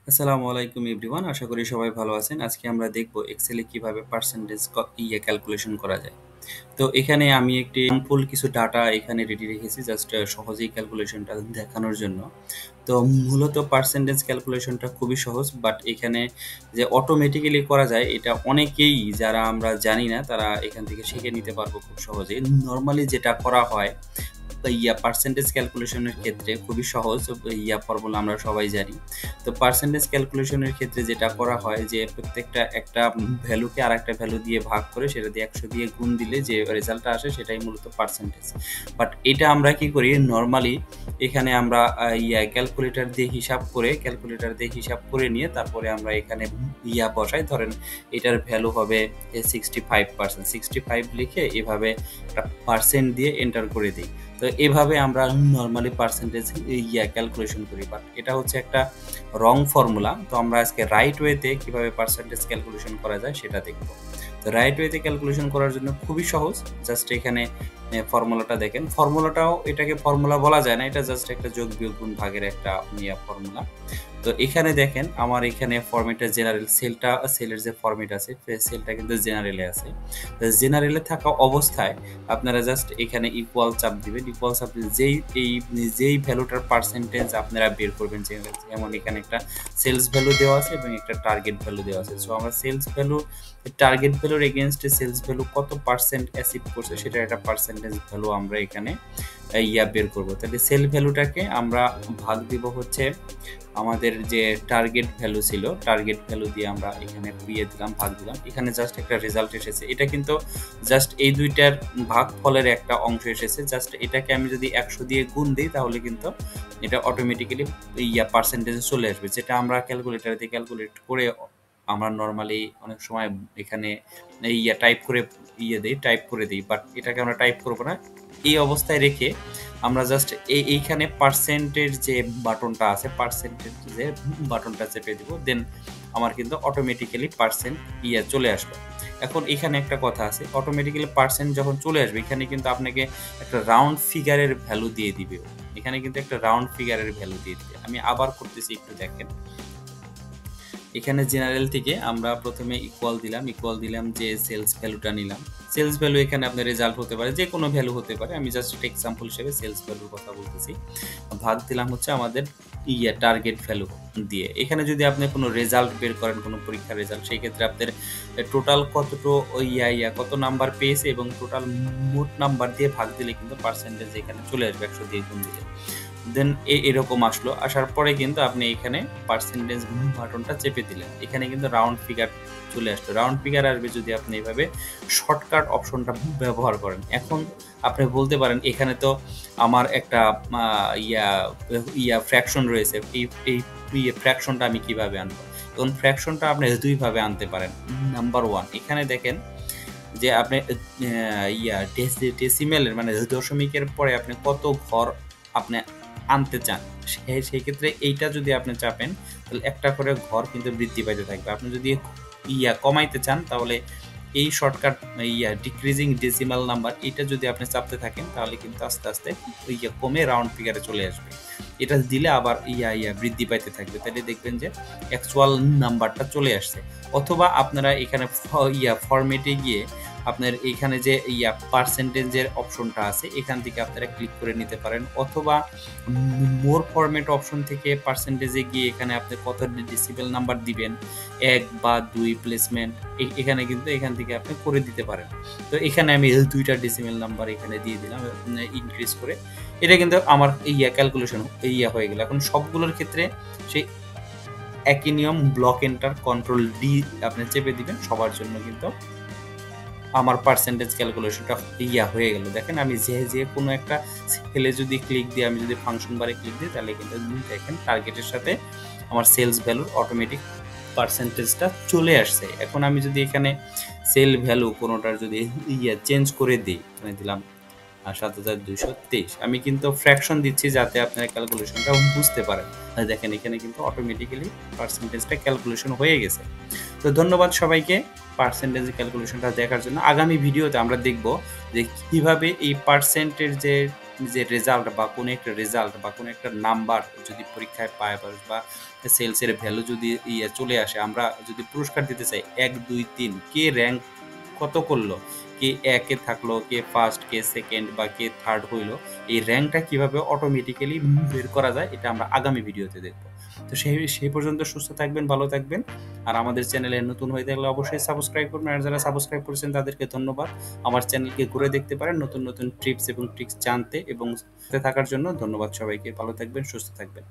আসসালামু আলাইকুম এভরিওয়ান। আশা করি সবাই ভালো আছেন। আজকে আমরা দেখব এক্সেলে কিভাবে পার্সেন্টেজ ক্যালকুলেশন করা যায়। তো এখানে আমি একটি সিম্পল কিছু ডাটা এখানে রেডি রেখেছি জাস্ট সহজেই ক্যালকুলেশনটা দেখানোর জন্য। তো মূলত পার্সেন্টেজ ক্যালকুলেশনটা খুবই সহজ, বাট এখানে যে অটোমেটিক্যালি করা যায় এটা অনেকেই যারা আমরা জানি না তারা এখান থেকে শিখে নিতে পারবো খুব সহজেই। নরমালি যেটা করা হয় পার্সেন্টেজ ক্যালকুলেশনের ক্ষেত্রে খুবই সহজ। ফর্মুলা আমরা সবাই জানি। তো পার্সেন্টেজ ক্যালকুলেশনের ক্ষেত্রে যেটা করা হয় যে প্রত্যেকটা একটা ভ্যালুকে আরেকটা ভ্যালু দিয়ে ভাগ করে সেটা দিয়ে 100 দিয়ে গুণ দিলে যে রেজাল্টটা আসে সেটাই মূলত পার্সেন্টেজ। বাট এটা আমরা কি করি নরমালি এখানে আমরা ক্যালকুলেটর দিয়ে হিসাব করে নিয়ে তারপরে আমরা এখানে বসাই। ধরেন এটার ভ্যালু হবে 65%, 65 লিখে এভাবে একটা পার্সেন্ট দিয়ে এন্টার করে দিই। তো এভাবে আমরা নরমালি পার্সেন্টেজ ক্যালকুলেশন করি, বাট এটা হচ্ছে একটা রং ফর্মুলা। তো আমরা আজকে রাইট ওয়েতে কিভাবে পার্সেন্টেজ ক্যালকুলেশন করা যায় সেটা দেখব। তো রাইট ওয়েতে ক্যালকুলেশন করার জন্য খুবই সহজ। জাস্ট এখানে ফর্মুলাটা দেখেন। ফর্মুলাটাও এটাকে ফর্মুলা বলা যায় না, এটা জাস্ট একটা যোগ বিয়োগ গুণ ভাগের একটা ফর্মুলা। তো এখানে দেখেন আমার এখানে ফরম্যাটটা জেনারেল, সেলের যে ফরম্যাট আছে সেলটা কিন্তু জেনারেলে আছে। জেনারেলে থাকা অবস্থায় আপনারা জাস্ট এখানে ইকুয়াল চাপ দিবেন। ইকুয়াল চাপ যেই ভ্যালুটার পার্সেন্টেজ আপনারা বের করবেন, যেমন এখানে একটা সেলস ভ্যালু দেওয়া আছে এবং একটা টার্গেট ভ্যালু দেওয়া আছে। সো আমরা টার্গেট ভ্যালুর এগেইনস্টে সেলস ভ্যালু কত পার্সেন্ট অ্যাচিভ করছে সেটার একটা পার্সেন্টেজ ভ্যালু আমরা এখানে বের করব। তাহলে সেল ভ্যালুটাকে আমরা ভাগ দিব হচ্ছে আমাদের যে টার্গেট ভ্যালু ছিল, টার্গেট ভ্যালু দিয়ে আমরা এখানে ভাগ দিলাম। এখানে জাস্ট একটা রেজাল্ট এসেছে। এটা কিন্তু জাস্ট এই দুইটার ভাগফলের একটা অংশ এসেছে। জাস্ট এটাকে আমি যদি 100 দিয়ে গুণ দিই তাহলে কিন্তু এটা অটোমেটিক্যালি পার্সেন্টেজে চলে আসবে, যেটা আমরা ক্যালকুলেটর দিয়ে ক্যালকুলেট করে আমরা নরমালি অনেক সময় এখানে টাইপ করে দিই, বাট এটাকে আমরা টাইপ করবো না। এই অবস্থায় রেখে আমরা জাস্ট এইখানে পার্সেন্টের যে বাটনটা চেপে দিব, দেন আমার কিন্তু অটোমেটিক্যালি পার্সেন্ট চলে আসলো। এখন এখানে একটা কথা আছে, অটোমেটিক্যালি পার্সেন্ট যখন চলে আসবে এখানে কিন্তু আপনাকে একটা রাউন্ড ফিগারের ভ্যালু দিয়ে দিবে। এখানে কিন্তু একটা রাউন্ড ফিগারের ভ্যালু দিয়ে দিবে। আমি আবার করতেছি, একটু দেখেন। এখানে জেনারেল থেকে আমরা প্রথমে ইকুয়াল দিলাম যে সেলস ভ্যালুটা নিলাম। সেলস ভ্যালু এখানে আপনার রেজাল্ট হতে পারে, যে কোনো ভ্যালু হতে পারে। আমি জাস্ট একটা এক্সাম্পল হিসেবে সেলস ভ্যালুর কথা বলতেছি। ভাগ দিলাম হচ্ছে আমাদের টার্গেট ভ্যালু দিয়ে। এখানে যদি আপনি কোনো রেজাল্ট বের করেন, কোনো পরীক্ষার রেজাল্ট, সেই ক্ষেত্রে আপনার টোটাল কত নাম্বার পেয়েছে এবং টোটাল মোট নাম্বার দিয়ে ভাগ দিলে কিন্তু পার্সেন্টেজ এখানে চলে আসবে 100 দিয়ে গুণ দিলে। দেন এরকম আসলো। আসার পরে কিন্তু আপনি এখানে পার্সেন্টেজ বাটনটা চেপে দিলেন। এখানে কিন্তু রাউন্ড ফিগার চলে আসলো। রাউন্ড ফিগার আসবে যদি আপনি এইভাবে শর্টকাট অপশনটা ব্যবহার করেন। এখন আপনি বলতে পারেন এখানে তো আমার একটা ফ্র্যাকশন রয়েছে, এই ফ্র্যাকশনটা আমি কিভাবে আনবো? এখন ফ্র্যাকশনটা আপনি দুইভাবে আনতে পারেন। নাম্বার 1, এখানে দেখেন যে আপনি ডেসিমেলের মানে দশমিকের পরে আপনি কত ঘর আপনি আনতে চান, সেই ক্ষেত্রে এইটা যদি আপনি চাপেন তাহলে একটা করে ঘর কিন্তু বৃদ্ধি পাইতে থাকবে। আপনি যদি কমাইতে চান তাহলে এই শর্টকাট ডিক্রিজিং ডেসিমাল নাম্বার এটা যদি আপনি চাপতে থাকেন তাহলে কিন্তু আস্তে আস্তে কমে রাউন্ড ফিগারে চলে আসবে। এটা দিলে আবার বৃদ্ধি পাইতে থাকবে, তাহলে দেখবেন যে অ্যাকচুয়াল নাম্বারটা চলে আসছে। অথবা আপনারা এখানে ফরম্যাটে গিয়ে আপনার এখানে যে পার্সেন্টেজের অপশনটা আছে এখান থেকে আপনারা ক্লিক করে নিতে পারেন, অথবা মোর ফরম্যাট অপশন থেকে পার্সেন্টেজে গিয়ে এখানে আপনি কত ডেসিবেল নাম্বার দিবেন, 1 বা 2 প্লেসমেন্ট, এখানে কিন্তু এখান থেকে আপনি করে দিতে পারেন। তো এখানে আমি 2টা ডেসিমেল নাম্বার এখানে দিয়ে দিলাম ইনক্রিজ করে। এটা কিন্তু আমার ক্যালকুলেশন হয়ে গেল। এখন সবগুলোর ক্ষেত্রে সেই একই নিয়ম, ব্লক এন্টার কন্ট্রোল ডি আপনি চেপে দিবেন সবার জন্য, কিন্তু আমার পার্সেন্টেজ ক্যালকুলেশনটা হয়ে গেল। দেখেন আমি যে কোনো একটা সেলে যদি ক্লিক দিই, আমি যদি ফাংশন বারে ক্লিক দিই তাহলে কিন্তু দেখেন টার্গেটের সাথে আমার সেলস ভ্যালুর অটোমেটিক পার্সেন্টেজটা চলে আসছে। এখন আমি যদি এখানে সেল ভ্যালু কোনোটার যদি চেঞ্জ করে দিই, মানে দিলাম 7223, আমি কিন্তু ফ্র্যাকশন দিচ্ছি যাতে আপনারা ক্যালকুলেশনটা বুঝতে পারেন। দেখেন এখানে কিন্তু অটোমেটিক্যালি পার্সেন্টেজটা ক্যালকুলেশন হয়ে গেছে। তো ধন্যবাদ সবাইকে পার্সেন্টেজ ক্যালকুলেশনটা দেখার জন্য। আগামী ভিডিওতে আমরা দেখব যে কিভাবে এই পার্সেন্টের যে যে রেজাল্ট বা কোনো একটা রেজাল্ট বা কোনো একটা নাম্বার যদি পরীক্ষায় পায় বা সেলসের ভ্যালু যদি চলে আসে, আমরা যদি পুরস্কার দিতে চাই ১, ২, ৩ কে র‍্যাংক কত করলো, কে ১ এ থাকলো, কে ফার্স্ট, কে সেকেন্ড বা কে থার্ড হইলো, এই র‍্যাংকটা কিভাবে অটোমেটিক্যালি বের করা যায় এটা আমরা আগামী ভিডিওতে দেখব। তো সেই পর্যন্ত সুস্থ থাকবেন, ভালো থাকবেন। আর আমাদের চ্যানেলে নতুন হয়ে থাকলে অবশ্যই সাবস্ক্রাইব করবেন। আর যারা সাবস্ক্রাইব করেছেন তাদেরকে ধন্যবাদ। আমার চ্যানেলকে ঘুরে দেখতে পারেন নতুন নতুন টিপস এবং ট্রিক্স জানতে এবং সাথে থাকার জন্য। ধন্যবাদ সবাইকে। ভালো থাকবেন, সুস্থ থাকবেন।